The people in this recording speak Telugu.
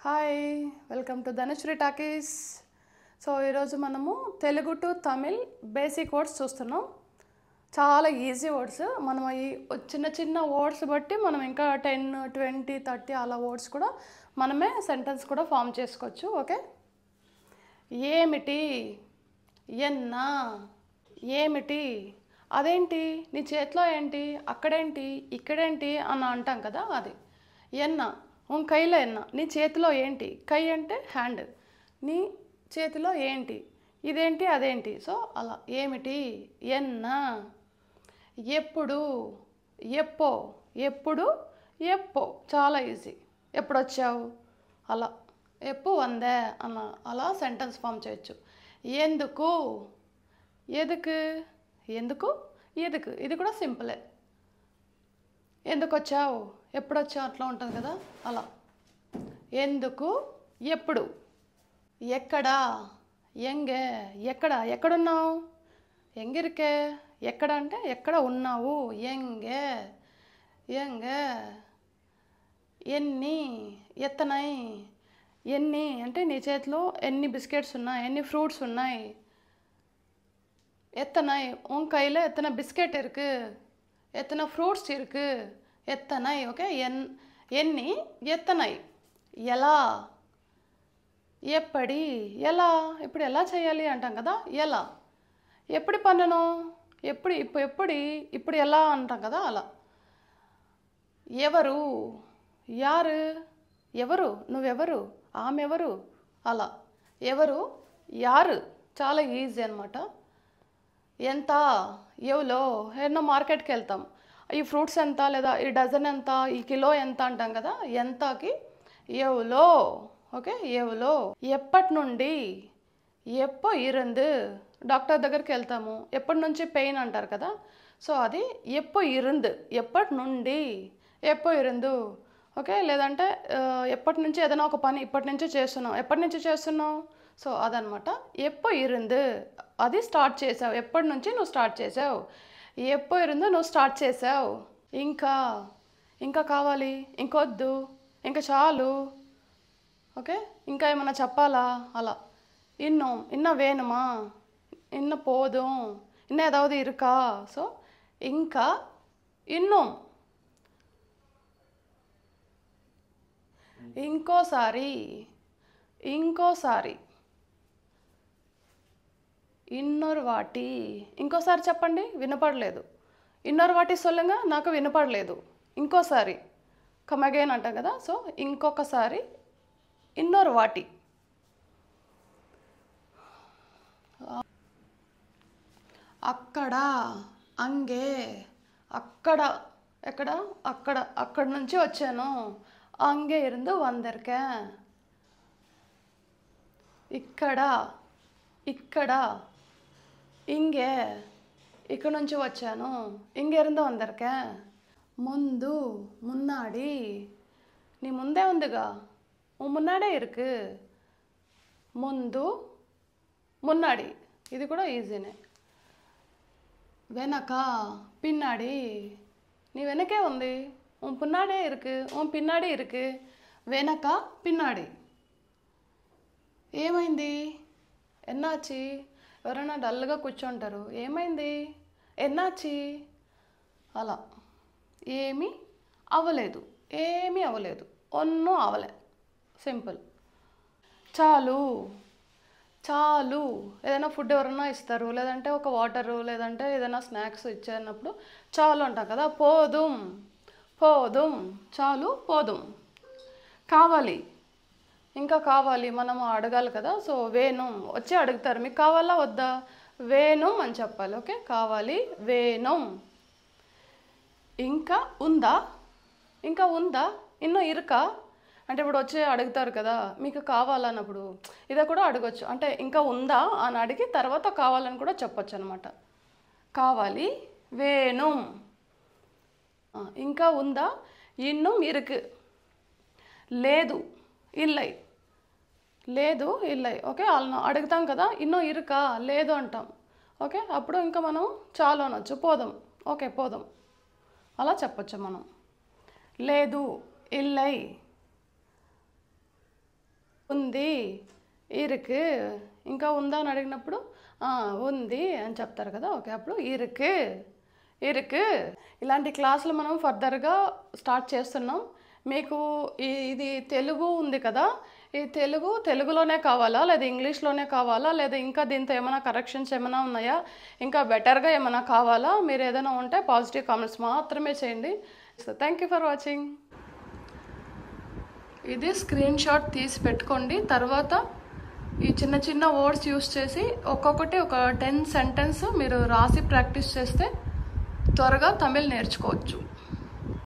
Hi welcome to Dhanushree talkies. So ఈరోజు మనము Telugu to Tamil basic words చూస్తున్నాం. చాలా ఈజీ వర్డ్స్. మనం ఈ చిన్న చిన్న వర్డ్స్ బట్టి మనం ఇంకా 10, 20, 30 అలా వర్డ్స్ కూడా మనమే సెంటెన్స్ కూడా ఫామ్ చేసుకోవచ్చు. ఓకే, ఏమిటి, ఎన్నా, ఏమిటి, అదేంటి, నీ చేతిలో ఏంటి, అక్కడేంటి, ఇక్కడేంటి అని అంటాం కదా, అది ఎన్నా. ఉన్ కైలో ఎన్నా, నీ చేతిలో ఏంటి, కై అంటే హ్యాండ్, నీ చేతిలో ఏంటి, ఇదేంటి, అదేంటి. సో అలా ఏమిటి, ఎన్నా. ఎప్పుడు, ఎప్పో, ఎప్పుడు, ఎప్పో, చాలా ఈజీ. ఎప్పుడు వచ్చావు, అలా ఎప్పు వందే అలా అలా సెంటెన్స్ ఫామ్ చేయొచ్చు. ఎందుకు, ఎదుకు, ఎందుకు, ఎదుకు, ఇది కూడా సింపులే. ఎందుకు వచ్చావు, ఎప్పుడు వచ్చావు, అట్లా ఉంటుంది కదా, అలా. ఎందుకు, ఎప్పుడు. ఎక్కడా, ఎంగే, ఎక్కడ, ఎక్కడున్నావు, ఎంగిరికే, ఎక్కడ అంటే ఎక్కడ ఉన్నావు, ఎంగే, ఎంగే. ఎన్ని, ఎత్తనై, ఎన్ని అంటే నీ చేతిలో ఎన్ని బిస్కెట్స్ ఉన్నాయి, ఎన్ని ఫ్రూట్స్ ఉన్నాయి. எத்தனை, உன் கையில் எத்தனை பிஸ்கெட் இருக்குது, எத்தனை ஃப்ரூட்ஸ் இருக்குது, எத்தனை. ஓகே, ఎన్ని, ఎత్తనై. ఎలా, ఎప్పటి, ఎలా, ఇప్పుడు ఎలా చేయాలి అంటాం కదా, ఎలా. ఎప్పుడు పన్నను, ఎప్పుడు, ఇప్పుడు ఎలా అంటాం కదా, అలా. ఎవరు, యారు, ఎవరు, నువ్వెవరు, ఆమెవరు, అలా. ఎవరు, యారు, చాలా ఈజీ అనమాట. ఎంత, ఎవలో, ఏమన్నా మార్కెట్కి వెళ్తాం, ఈ ఫ్రూట్స్ ఎంత, లేదా ఈ డజన్ ఎంత, ఈ కిలో ఎంత అంటాం కదా, ఎంతకి ఎవలో. ఓకే, ఎవలో. ఎప్పటి నుండి, ఎప్పో ఇరందు, డాక్టర్ దగ్గరికి వెళ్తాము, ఎప్పటి నుంచి పెయిన్ అంటారు కదా, సో అది ఎప్పో ఇరందు, ఎప్పటి నుండి, ఎప్పో ఇరందు. ఓకే, లేదంటే ఎప్పటి నుంచి ఏదైనా ఒక పని ఇప్పటి నుంచే చేస్తున్నావు, ఎప్పటి నుంచి చేస్తున్నావు, సో అదనమాట. ఎప్పో ఇరుందు, అది స్టార్ట్ చేసావు, ఎప్పటి నుంచి నువ్వు స్టార్ట్ చేసావు, ఎప్పో ఇరుందు నువ్వు స్టార్ట్ చేసావు. ఇంకా, ఇంకా కావాలి, ఇంకొద్దు, ఇంకా చాలు. ఓకే, ఇంకా ఏమైనా చెప్పాలా, అలా. இன்னும், இன்னும் வேணுமா, இன்னும் போதும், இன்னும் ஏதாவது இருக்கா. సో ఇంకా, இன்னும். ఇంకోసారి, ఇంకోసారి. ఇన్నొరు వాటి, ఇంకోసారి చెప్పండి, వినపడలేదు. ఇన్నొరు వాటి సొల్లుగా, నాకు వినపడలేదు. ఇంకోసారి, కమ్ అగైన్ అంటాం కదా, సో ఇంకొకసారి, ఇన్నొరు వాటి. అక్కడ, అంగే, అక్కడ, ఎక్కడ, అక్కడ, అక్కడ నుంచి వచ్చాను, అంగే ఇருந்து வந்திருக்கேன். ఇక్కడ, ఇక్కడ, ఇంగే, ఇక్కడ నుంచి వచ్చాను, ఇంగే ఇருந்து வந்திருக்கேன். ముందు, మున్నాడి, నీ ముందే ఉందిగా, మున్నాడే ఇருக்கு. ముందు, మున్నాడి, ఇది కూడా ఈజీనే. వెనక, పిన్నాడి, నీ వెనకే ఉంది, ఉన్ పిన్నాడే ఇருக்கு, ఉన్ పిన్నాడి ఇருக்கு. వెనక, పిన్నాడి. ఏమైంది, ఎన్నాచి, ఎవరైనా డల్గా కూర్చుంటారు, ఏమైంది, ఎన్నాచి, అలా. ఏమీ అవ్వలేదు, ఏమీ అవ్వలేదు, ఒన్ను అవలే, సింపుల్. చాలు, చాలు, ఏదైనా ఫుడ్ ఎవరైనా ఇస్తారు, లేదంటే ఒక వాటరు, లేదంటే ఏదైనా స్నాక్స్ ఇచ్చేటప్పుడు చాలు అంటాం కదా. పోదుం, పోదుం, చాలు, పోదుం. కావాలి, ఇంకా కావాలి, మనం అడగాలి కదా, సో వేణుం, వచ్చి అడుగుతారు, మీకు కావాలా వద్దా, వేణుం అని చెప్పాలి. ఓకే, కావాలి, వేణుం. ఇంకా ఉందా, ఇంకా ఉందా, ఇన్నో ఇరుకా అంటే ఇప్పుడు వచ్చి అడుగుతారు కదా, మీకు కావాలన్నప్పుడు ఇదే కూడా అడగచ్చు, అంటే ఇంకా ఉందా అని అడిగి తర్వాత కావాలని కూడా చెప్పొచ్చు అనమాట. కావాలి, వేణుం. ఇంకా ఉందా, ఇన్నుం ఇరుకు. లేదు, ఇల్లై, లేదు, ఇల్లై. ఓకే, వాళ్ళని అడుగుతాం కదా, ఇన్నో ఇరుకా, లేదు అంటాం. ఓకే, అప్పుడు ఇంకా మనం చాలు అనొచ్చు, పోదాం. ఓకే, పోదాం, అలా చెప్పొచ్చు మనం. లేదు, ఇల్లై. ఉంది, ఇరుకు. ఇంకా ఉందా అని అడిగినప్పుడు ఉంది అని చెప్తారు కదా. ఓకే, అప్పుడు ఇరుకు ఇరుకు. ఇలాంటి క్లాసులు మనం ఫర్దర్గా స్టార్ట్ చేస్తున్నాం. మీకు ఇది తెలుగు ఉంది కదా, ఈ తెలుగులోనే కావాలా లేదా ఇంగ్లీష్లోనే కావాలా లేదా ఇంకా దీంతో ఏమైనా కరెక్షన్స్ ఏమైనా ఉన్నాయా, ఇంకా బెటర్గా ఏమైనా కావాలా, మీరు ఏదైనా ఉంటే పాజిటివ్ కామెంట్స్ మాత్రమే చేయండి. So thank you for watching. ఇది స్క్రీన్ షాట్ తీసి పెట్టుకోండి. తర్వాత ఈ చిన్న చిన్న వర్డ్స్ యూస్ చేసి ఒక్కొక్కటి ఒక 10 సెంటెన్స్ మీరు రాసి ప్రాక్టీస్ చేస్తే త్వరగా తమిళ్ నేర్చుకోవచ్చు.